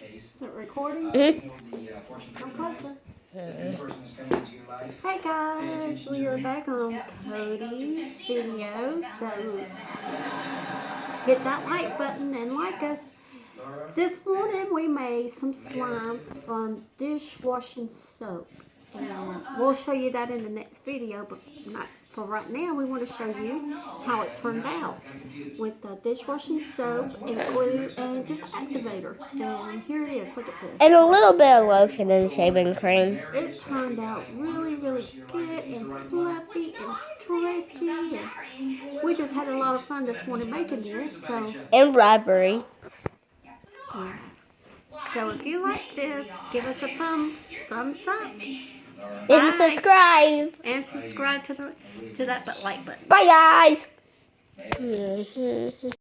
it recording? Come closer. Hey guys, we are back on Codys video, so hit that like button and like us. This morning we made some slime from dishwashing soap, and we'll show you that in the next video, but not for right now. We want to show you how it turned out with the dishwashing soap and glue and just activator. And here it is, look at this. And a little bit of lotion and shaving cream. It turned out really good and fluffy and stretchy, and we just had a lot of fun this morning making this. So And rubbery. yeah. So if you like this, give us a thumbs up. And subscribe. And subscribe to that like button. Bye guys.